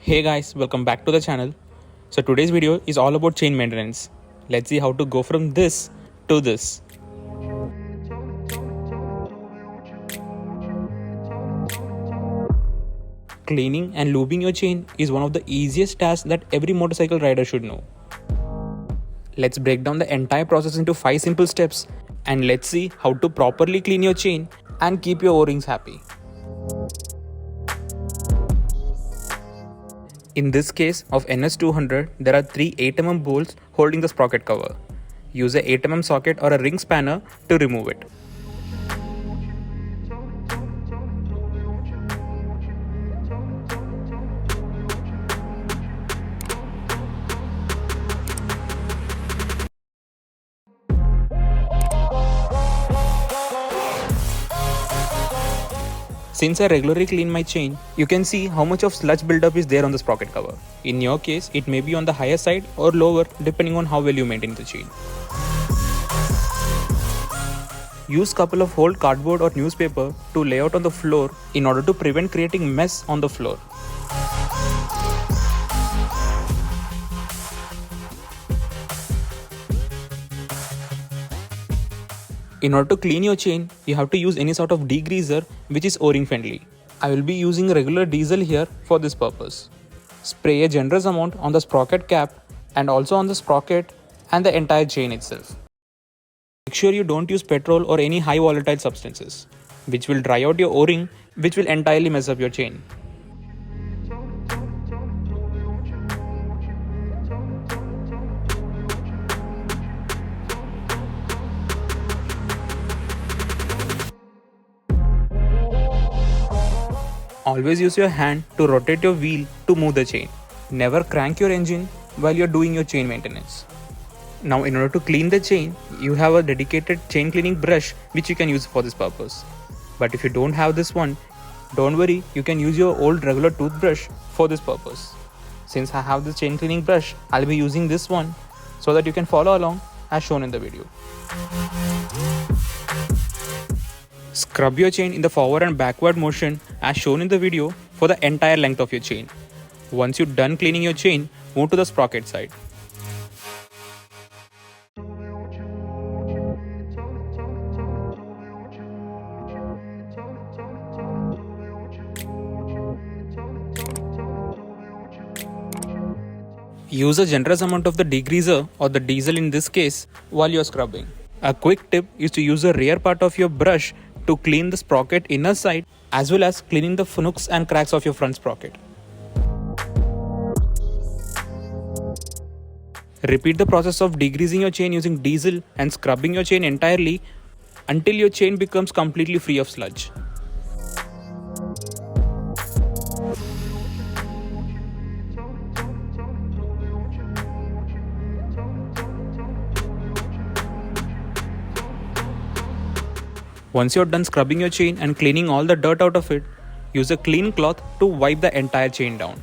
Hey guys, welcome back to the channel. So today's video is all about chain maintenance. Let's see how to go from this to this. Cleaning and lubing your chain is one of the easiest tasks that every motorcycle rider should know. Let's break down the entire process into 5 simple steps and let's see how to properly clean your chain and keep your O-rings happy. In this case of NS200, there are 3 8mm bolts holding the sprocket cover. Use a 8mm socket or a ring spanner to remove it. Since I regularly clean my chain, you can see how much of sludge buildup is there on the sprocket cover. In your case, it may be on the higher side or lower depending on how well you maintain the chain. Use couple of old cardboard or newspaper to lay out on the floor in order to prevent creating mess on the floor. In order to clean your chain, you have to use any sort of degreaser which is O-ring friendly. I will be using regular diesel here for this purpose. Spray a generous amount on the sprocket cap and also on the sprocket and the entire chain itself. Make sure you don't use petrol or any high volatile substances, which will dry out your O-ring, which will entirely mess up your chain. Always use your hand to rotate your wheel to move the chain. Never crank your engine while you're doing your chain maintenance. Now in order to clean the chain, you have a dedicated chain cleaning brush which you can use for this purpose. But if you don't have this one, don't worry, you can use your old regular toothbrush for this purpose. Since I have the chain cleaning brush, I'll be using this one so that you can follow along as shown in the video. Scrub your chain in the forward and backward motion as shown in the video for the entire length of your chain. Once you're done cleaning your chain, move to the sprocket side. Use a generous amount of the degreaser or the diesel in this case while you're scrubbing. A quick tip is to use the rear part of your brush to clean the sprocket inner side as well as cleaning the nooks and cracks of your front sprocket. Repeat the process of degreasing your chain using diesel and scrubbing your chain entirely until your chain becomes completely free of sludge. Once you're done scrubbing your chain and cleaning all the dirt out of it, use a clean cloth to wipe the entire chain down.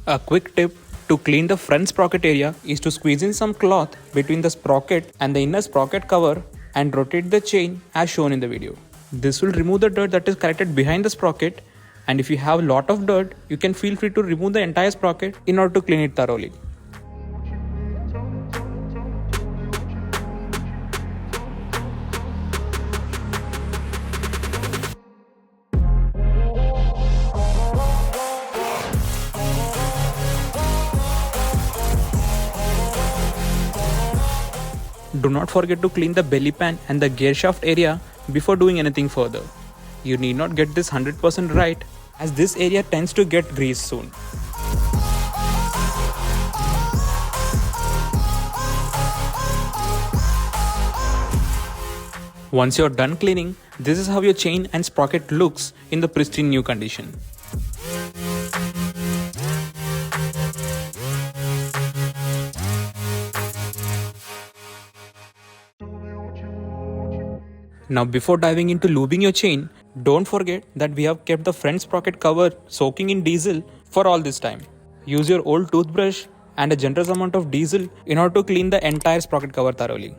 A quick tip to clean the front sprocket area is to squeeze in some cloth between the sprocket and the inner sprocket cover and rotate the chain as shown in the video. This will remove the dirt that is collected behind the sprocket, and if you have a lot of dirt, you can feel free to remove the entire sprocket in order to clean it thoroughly. Do not forget to clean the belly pan and the gear shaft area before doing anything further. You need not get this 100% right as this area tends to get greased soon. Once you're done cleaning, this is how your chain and sprocket looks in the pristine new condition. Now before diving into lubing your chain, don't forget that we have kept the front sprocket cover soaking in diesel for all this time. Use your old toothbrush and a generous amount of diesel in order to clean the entire sprocket cover thoroughly.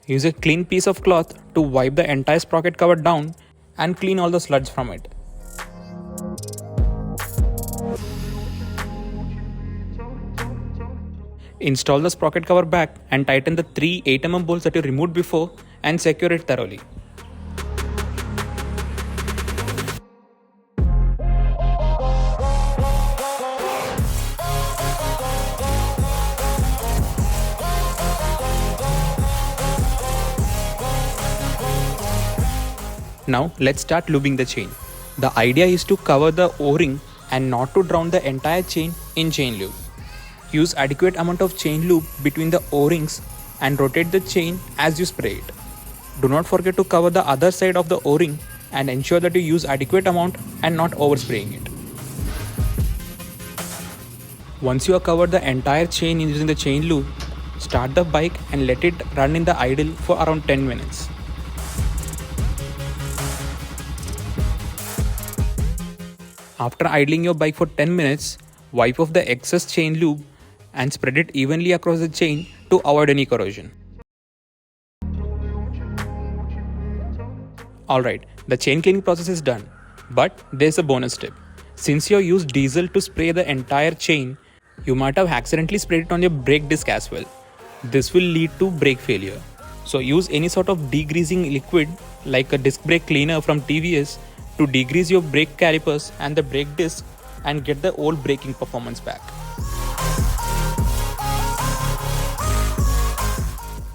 Use a clean piece of cloth to wipe the entire sprocket cover down and clean all the sludge from it. Install the sprocket cover back and tighten the 3 8mm bolts that you removed before and secure it thoroughly. Now let's start lubing the chain. The idea is to cover the O-ring and not to drown the entire chain in chain lube. Use adequate amount of chain lube between the O-rings and rotate the chain as you spray it. Do not forget to cover the other side of the O-ring and ensure that you use adequate amount and not overspraying it. Once you have covered the entire chain using the chain lube, start the bike and let it run in the idle for around 10 minutes. After idling your bike for 10 minutes, wipe off the excess chain lube and spread it evenly across the chain to avoid any corrosion. Alright, the chain cleaning process is done, but there's a bonus tip. Since you used diesel to spray the entire chain, you might have accidentally sprayed it on your brake disc as well. This will lead to brake failure. So use any sort of degreasing liquid like a disc brake cleaner from TVS to degrease your brake calipers and the brake disc and get the old braking performance back.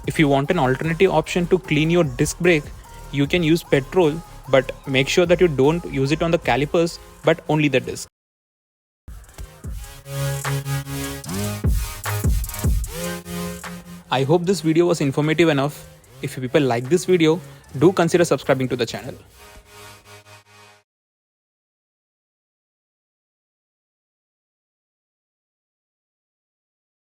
If you want an alternative option to clean your disc brake, you can use petrol, but make sure that you don't use it on the calipers but only the disc. I hope this video was informative enough. If you people like this video, do consider subscribing to the channel.